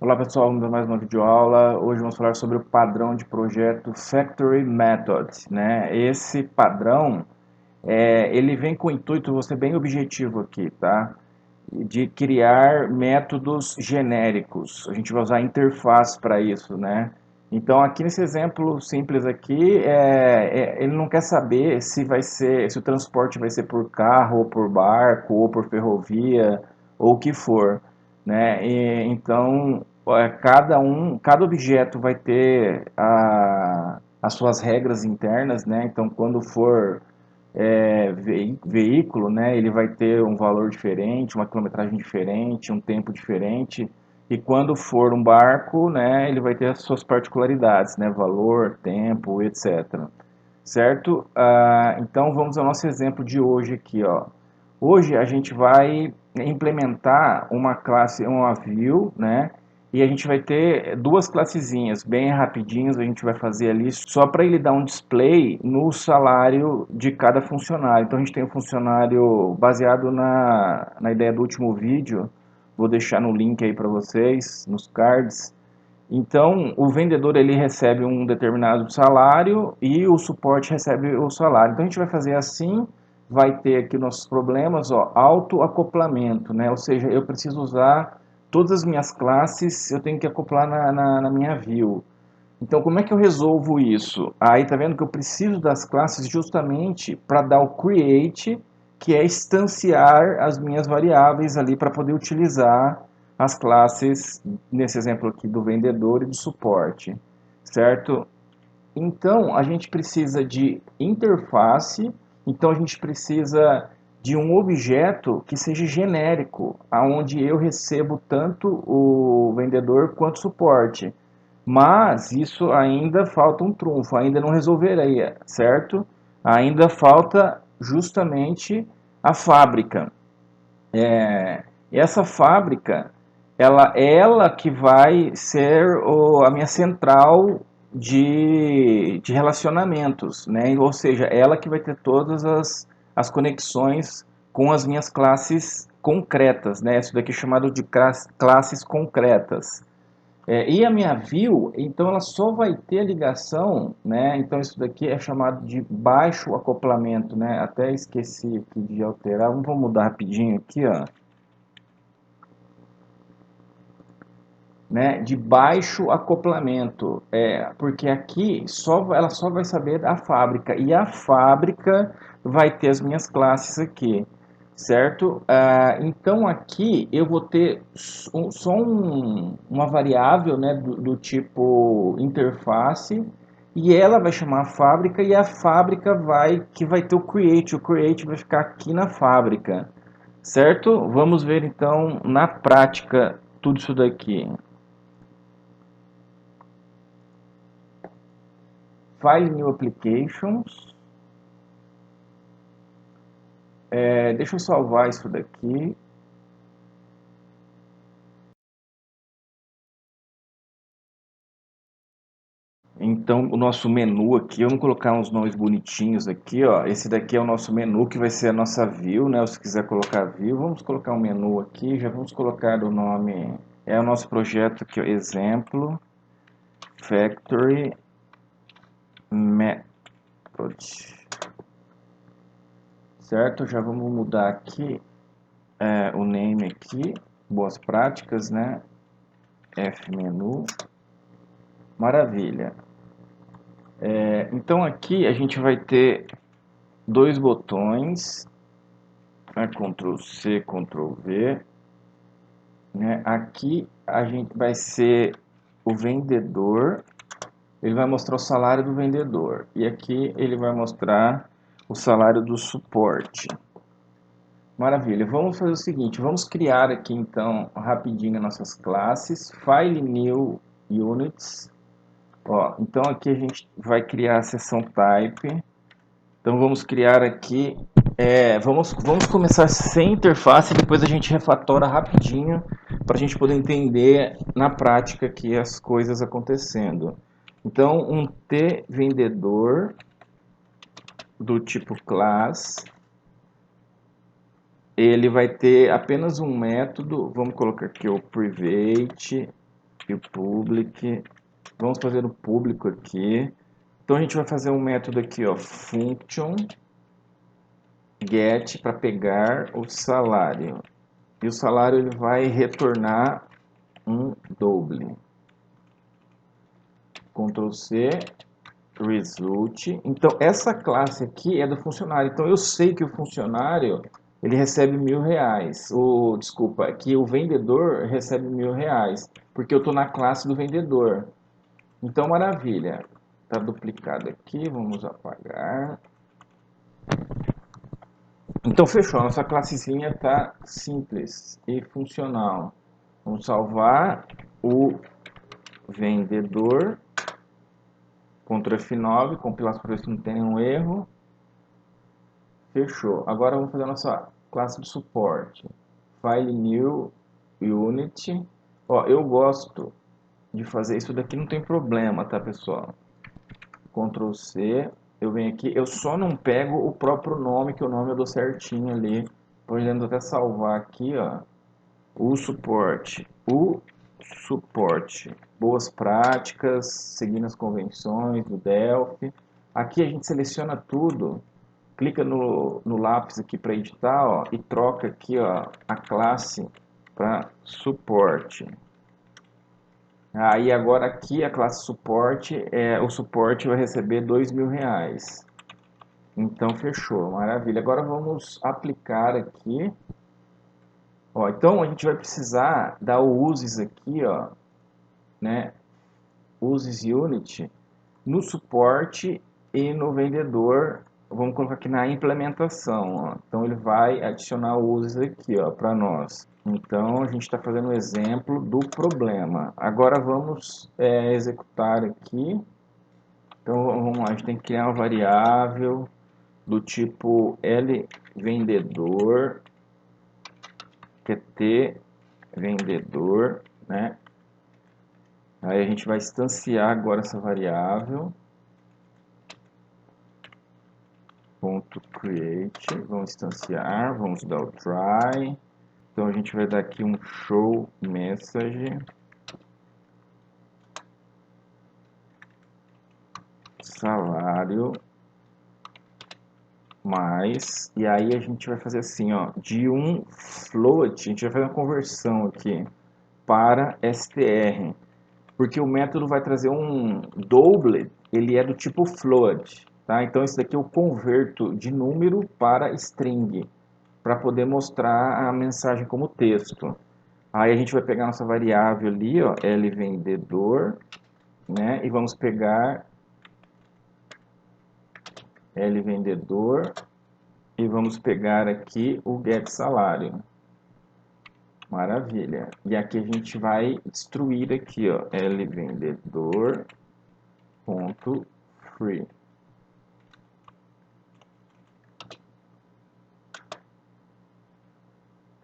Olá pessoal, vamos a mais uma videoaula. Hoje vamos falar sobre o padrão de projeto Factory Method, né? Esse padrão, ele vem com o intuito, vou ser bem objetivo aqui, tá? De criar métodos genéricos. A gente vai usar interface para isso, né? Então aqui nesse exemplo simples aqui, ele não quer saber se o transporte vai ser por carro, ou por barco, ou por ferrovia, ou o que for, né? Então cada objeto vai ter as suas regras internas, né? Então quando for veículo, né, ele vai ter um valor diferente, uma quilometragem diferente, um tempo diferente. E quando for um barco, né, ele vai ter as suas particularidades, né, valor, tempo, etc. Certo? Então vamos ao nosso exemplo de hoje aqui, ó. Hoje a gente vai implementar uma classe, uma view, né? E a gente vai ter duas classezinhas bem rapidinhas, a gente vai fazer ali só para ele dar um display no salário de cada funcionário. Então a gente tem um funcionário baseado na ideia do último vídeo, vou deixar no link aí para vocês, nos cards. Então, o vendedor ele recebe um determinado salário e o suporte recebe o salário. Então, a gente vai fazer assim, vai ter aqui nossos problemas, ó, autoacoplamento, né? Ou seja, eu preciso usar todas as minhas classes, eu tenho que acoplar na minha view. Então, como é que eu resolvo isso? Aí, tá vendo que eu preciso das classes justamente para dar o create, que é instanciar as minhas variáveis ali para poder utilizar as classes, nesse exemplo aqui do vendedor e do suporte, certo? Então, a gente precisa de interface, então a gente precisa de um objeto que seja genérico, aonde eu recebo tanto o vendedor quanto o suporte. Mas isso ainda falta um trunfo, ainda não resolveria, certo? Ainda falta justamente a fábrica. Essa fábrica, ela que vai ser a minha central de relacionamentos, né? Ou seja, ela que vai ter todas as conexões com as minhas classes concretas, né? Isso daqui é chamado de classes concretas. E a minha view, então ela só vai ter ligação, né? Então isso daqui é chamado de baixo acoplamento, né? Até esqueci aqui de alterar, vamos mudar rapidinho aqui, ó. Né, de baixo acoplamento, porque aqui ela só vai saber da fábrica e a fábrica vai ter as minhas classes aqui, certo? Então aqui eu vou ter só uma variável, né, do tipo interface e ela vai chamar a fábrica e a fábrica vai ter o create vai ficar aqui na fábrica, certo? Vamos ver então na prática tudo isso daqui. File New Applications. Deixa eu salvar isso daqui. Então, o nosso menu aqui, vamos colocar uns nomes bonitinhos aqui, ó. Esse daqui é o nosso menu, que vai ser a nossa view, né? Ou se quiser colocar view, vamos colocar um menu aqui. Já vamos colocar o nome, é o nosso projeto aqui, ó, exemplo, Factory Method. Certo? Já vamos mudar aqui o name aqui, boas práticas, né? Fmenu. Maravilha. Então aqui a gente vai ter dois botões, né, Ctrl C, Ctrl V, né? Aqui a gente vai ser o vendedor, ele vai mostrar o salário do vendedor e aqui ele vai mostrar o salário do suporte. Maravilha, vamos fazer o seguinte, vamos criar aqui então rapidinho nossas classes, File New Units. Ó, então aqui a gente vai criar a seção Type. Então vamos criar aqui, vamos começar sem interface, depois a gente refatora rapidinho para a gente poder entender na prática aqui as coisas acontecendo. Então um T vendedor do tipo class, ele vai ter apenas um método, vamos colocar aqui o private e o public. Vamos fazer o público aqui. Então a gente vai fazer um método aqui, ó, function get para pegar o salário. E o salário ele vai retornar um double. Ctrl C, result. Então essa classe aqui é do funcionário. Então eu sei que o funcionário ele recebe R$1.000. Desculpa, que o vendedor recebe R$1.000, porque eu estou na classe do vendedor. Então maravilha. Está duplicado aqui, vamos apagar. Então fechou, a nossa classezinha está simples e funcional. Vamos salvar o vendedor. Ctrl F9, compilar para ver se não tem nenhum erro. Fechou. Agora vamos fazer a nossa classe de suporte. File New Unit. Ó, eu gosto de fazer isso daqui, não tem problema, tá, pessoal? Ctrl C. Eu venho aqui, eu só não pego o próprio nome, que o nome eu dou certinho ali. Podemos até salvar aqui, ó. O suporte. Boas práticas, seguindo as convenções do Delphi. Aqui a gente seleciona tudo. Clica no lápis aqui para editar, ó, e troca aqui, ó, a classe para suporte. Aí agora aqui a classe suporte, o suporte vai receber R$2.000. Então fechou, maravilha. Agora vamos aplicar aqui. Ó, então a gente vai precisar dar o uses aqui, ó, né? Uses unit no suporte e no vendedor. Vamos colocar aqui na implementação, ó. Então ele vai adicionar o uses aqui, ó, para nós. Então a gente está fazendo um exemplo do problema. Agora vamos executar aqui. Então vamos lá, a gente tem que criar uma variável do tipo LVendedor, que é T vendedor, né? Aí a gente vai instanciar agora essa variável. .create, vamos instanciar, vamos dar o try. Então a gente vai dar aqui um show message salário mais, e aí a gente vai fazer assim, ó, de um float, a gente vai fazer uma conversão aqui para str, porque o método vai trazer um double, ele é do tipo float, tá? Então esse daqui eu converto de número para string, para poder mostrar a mensagem como texto. Aí a gente vai pegar nossa variável ali, ó, LVendedor, né? E vamos pegar LVendedor e vamos pegar aqui o getSalário. Maravilha. E aqui a gente vai destruir aqui, ó, LVendedor.free.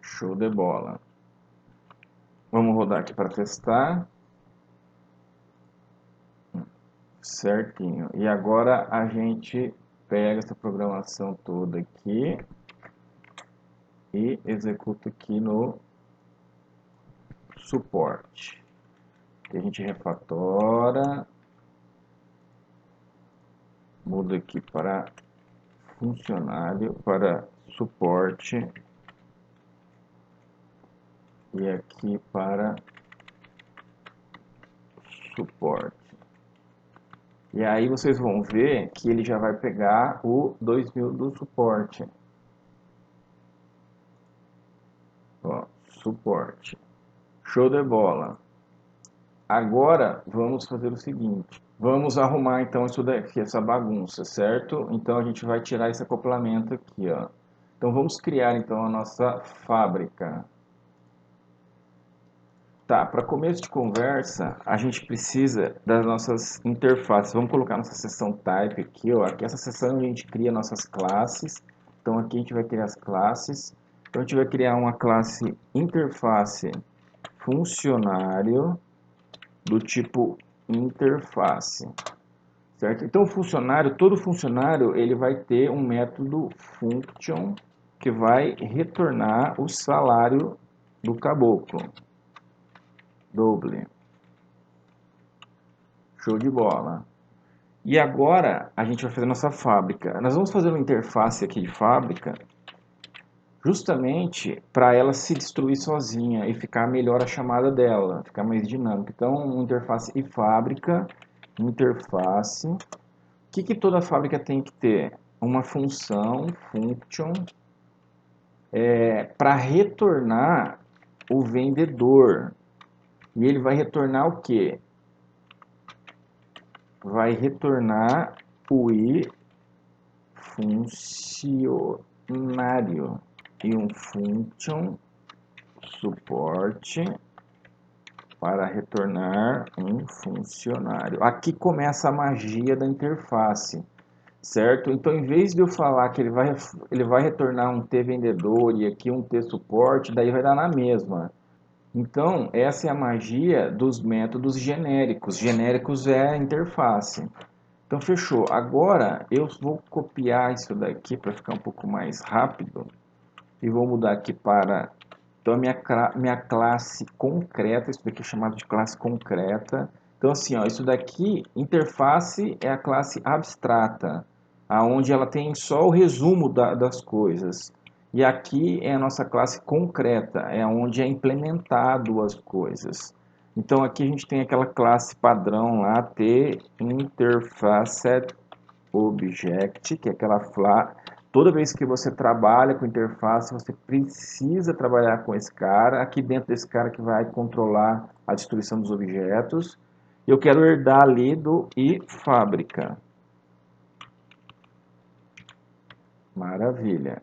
Show de bola. Vamos rodar aqui para testar. Certinho. E agora a gente pega essa programação toda aqui e executa aqui no suporte. A gente refatora, muda aqui para funcionário, para suporte, e aqui para suporte. E aí vocês vão ver que ele já vai pegar o 2.000 do suporte. Ó, suporte. Show de bola. Agora vamos fazer o seguinte. Vamos arrumar então isso daqui, essa bagunça, certo? Então a gente vai tirar esse acoplamento aqui, ó. Então vamos criar então a nossa fábrica. Tá, para começo de conversa, a gente precisa das nossas interfaces. Vamos colocar nossa seção type aqui, ó. Aqui essa seção a gente cria nossas classes. Então aqui a gente vai criar as classes. Então a gente vai criar uma classe interface funcionário do tipo interface, certo? Então o funcionário, todo funcionário, ele vai ter um método function que vai retornar o salário do caboclo. Double. Show de bola. E agora a gente vai fazer nossa fábrica. Nós vamos fazer uma interface aqui de fábrica, justamente para ela se destruir sozinha e ficar melhor a chamada dela, ficar mais dinâmica. Então, interface e fábrica, interface. O que toda fábrica tem que ter? Uma função, function, para retornar o vendedor. E ele vai retornar o quê? Vai retornar o i funcionário e um function suporte para retornar um funcionário. Aqui começa a magia da interface, certo? Então, em vez de eu falar que ele vai retornar um T vendedor e aqui um T suporte, daí vai dar na mesma. Então, essa é a magia dos métodos genéricos. Genéricos é a interface. Então, fechou. Agora, eu vou copiar isso daqui para ficar um pouco mais rápido. E vou mudar aqui para... Então, a minha classe concreta, isso daqui é chamado de classe concreta. Então, assim, ó, isso daqui, interface é a classe abstrata, aonde ela tem só o resumo das coisas. E aqui é a nossa classe concreta, é onde é implementado as coisas. Então, aqui a gente tem aquela classe padrão lá, T interfaced object, que é aquela toda vez que você trabalha com interface, você precisa trabalhar com esse cara, aqui dentro desse cara que vai controlar a destruição dos objetos. Eu quero herdar ali do fábrica. Maravilha.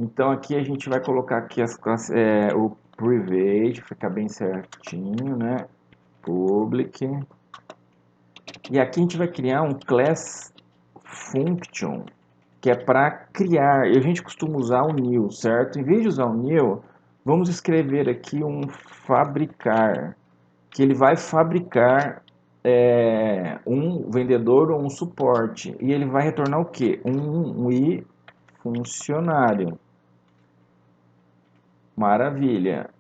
Então aqui a gente vai colocar aqui as classes, o private, ficar bem certinho, né? Public. E aqui a gente vai criar um class function, que é para criar, e a gente costuma usar o new, certo? Em vez de usar o new, vamos escrever aqui um fabricar, que ele vai fabricar um vendedor ou um suporte, e ele vai retornar o quê? Um i funcionário. Maravilha.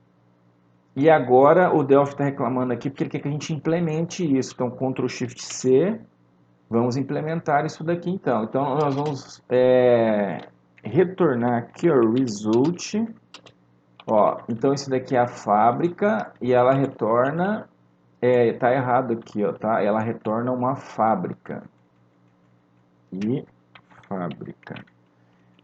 E agora o Delphi está reclamando aqui porque ele quer que a gente implemente isso. Então, Ctrl Shift C. Vamos implementar isso daqui então. Então nós vamos retornar aqui o result. Ó, então isso daqui é a fábrica e ela retorna, tá errado aqui, ó, tá? Ela retorna uma fábrica. E fábrica.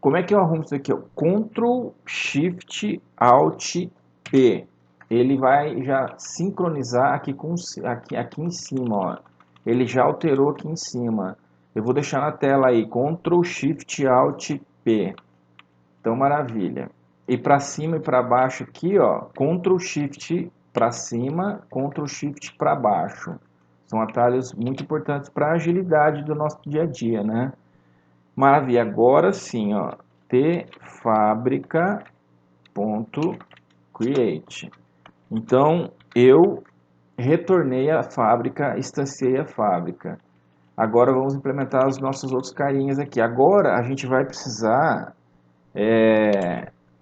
Como é que eu arrumo isso aqui? Ó? Ctrl Shift Alt P. Ele vai já sincronizar aqui em cima, ó. Ele já alterou aqui em cima. Eu vou deixar na tela aí, Ctrl Shift Alt P. Então, maravilha. E para cima e para baixo aqui, ó, Ctrl Shift para cima, Ctrl Shift para baixo. São atalhos muito importantes para a agilidade do nosso dia a dia, né? Maravilha. Agora sim, ó, tfabrica.create. Então, eu retornei a fábrica, instanciei a fábrica. Agora vamos implementar os nossos outros carinhas aqui. Agora a gente vai precisar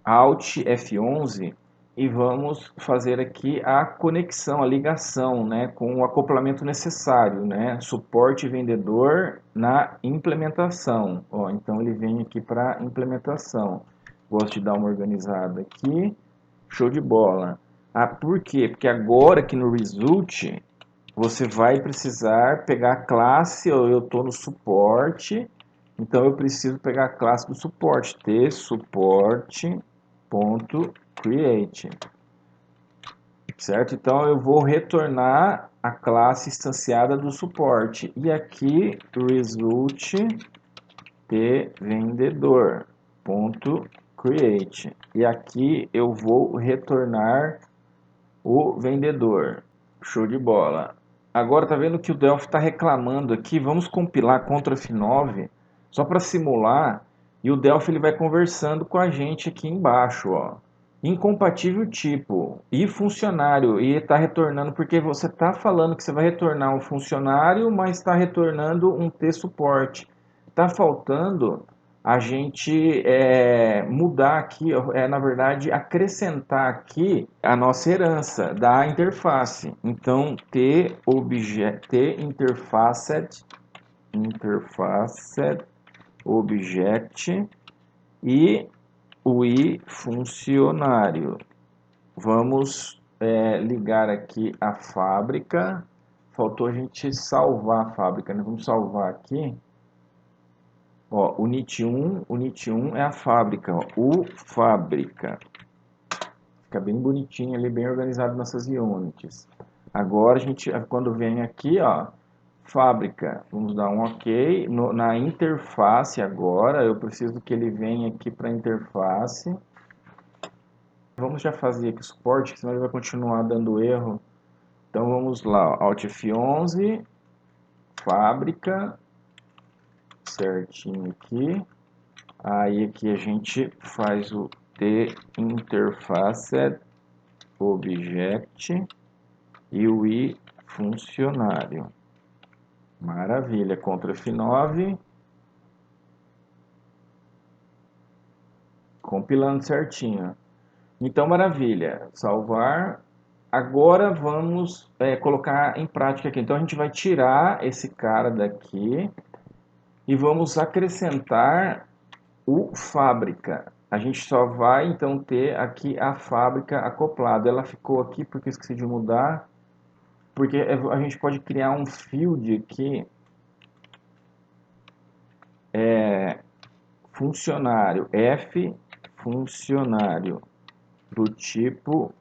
Alt F11 e vamos fazer aqui a conexão, a ligação, né, com o acoplamento necessário, né, suporte vendedor na implementação. Ó, então ele vem aqui para implementação. Gosto de dar uma organizada aqui. Show de bola. Ah, por quê? Porque agora aqui no result você vai precisar pegar a classe, eu estou no suporte, então eu preciso pegar a classe do suporte, tsupport.create, certo? Então eu vou retornar a classe instanciada do suporte, e aqui result vendedor.create, e aqui eu vou retornar o vendedor. Show de bola. Agora tá vendo que o Delphi está reclamando aqui. Vamos compilar Ctrl F9 só para simular. E o Delphi ele vai conversando com a gente aqui embaixo, ó. Incompatível tipo e funcionário, e está retornando porque você está falando que você vai retornar um funcionário, mas está retornando um T-suporte. Está faltando a gente mudar aqui, na verdade, acrescentar aqui a nossa herança da interface. Então, interfaced object e o i funcionário. Vamos ligar aqui a fábrica. Faltou a gente salvar a fábrica, né? Vamos salvar aqui. Ó, o init1 é a fábrica, ó, o fábrica. Fica bem bonitinho ali, bem organizado nossas units. Agora a gente, quando vem aqui, ó, fábrica, vamos dar um OK. Na interface agora, eu preciso que ele venha aqui para a interface. Vamos já fazer aqui o suporte, senão ele vai continuar dando erro. Então vamos lá, ó, Alt F11, fábrica, certinho aqui. Aí aqui a gente faz o interfaced object e o i funcionário. Maravilha, Ctrl F9. Compilando certinho. Então, maravilha. Salvar. Agora vamos colocar em prática aqui. Então a gente vai tirar esse cara daqui e vamos acrescentar o fábrica. A gente só vai então ter aqui a fábrica acoplada. Ela ficou aqui porque eu esqueci de mudar. Porque a gente pode criar um field aqui. Funcionário. F funcionário. Do tipo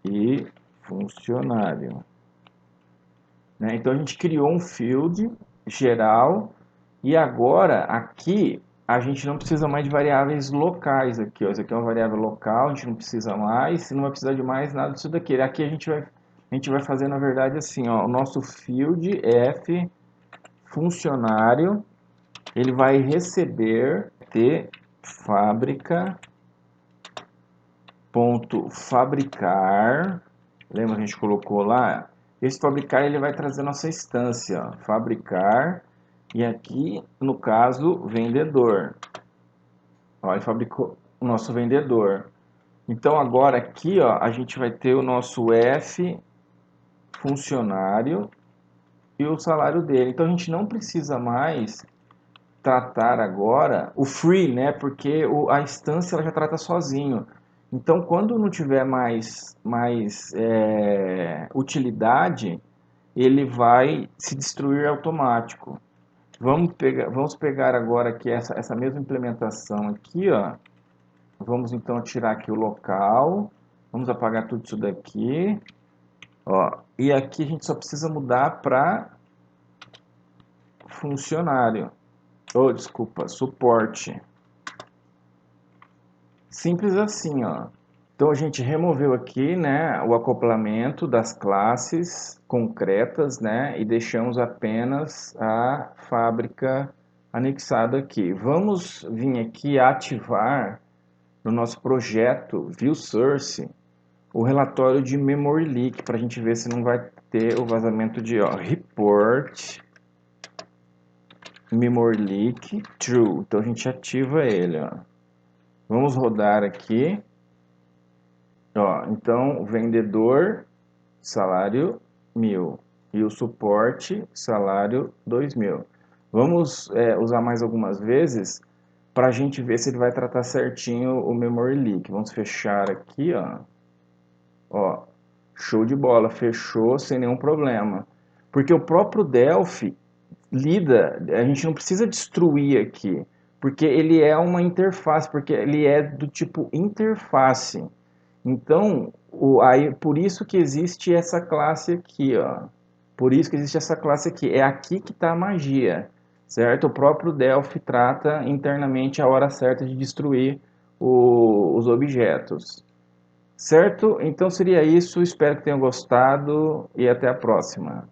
e funcionário. Né? Então a gente criou um field geral. E agora aqui a gente não precisa mais de variáveis locais aqui, ó. Isso aqui é uma variável local, a gente não precisa mais, não vai precisar de mais nada disso daqui. Aqui a gente vai fazer, na verdade, assim, ó, o nosso field f funcionário, ele vai receber fábrica.fabricar, lembra que a gente colocou lá? Esse fabricar ele vai trazer nossa instância, ó, fabricar, e aqui, no caso, vendedor. Ó, ele fabricou o nosso vendedor. Então agora aqui, ó, a gente vai ter o nosso F funcionário e o salário dele. Então a gente não precisa mais tratar agora o free, né? Porque a instância ela já trata sozinho. Então quando não tiver mais utilidade, ele vai se destruir automático. Vamos pegar agora aqui essa mesma implementação aqui, ó. Vamos então tirar aqui o local. Vamos apagar tudo isso daqui. Ó, e aqui a gente só precisa mudar para funcionário. Oh, desculpa, suporte. Simples assim, ó. Então a gente removeu aqui, né, o acoplamento das classes concretas, né, e deixamos apenas a fábrica anexada aqui. Vamos vir aqui ativar no nosso projeto ViewSource o relatório de Memory Leak para a gente ver se não vai ter o vazamento de report Memory Leak True. Então a gente ativa ele, ó. Vamos rodar aqui. Ó, então, vendedor, salário 1.000 e o suporte, salário 2.000. Vamos usar mais algumas vezes para a gente ver se ele vai tratar certinho o Memory Leak. Vamos fechar aqui, ó. Ó, show de bola, fechou sem nenhum problema. Porque o próprio Delphi lida, a gente não precisa destruir aqui, porque ele é uma interface, porque ele é do tipo interface. Então, por isso que existe essa classe aqui, ó. Por isso que existe essa classe aqui. É aqui que está a magia, certo? O próprio Delphi trata internamente a hora certa de destruir os objetos. Certo? Então seria isso. Espero que tenham gostado e até a próxima.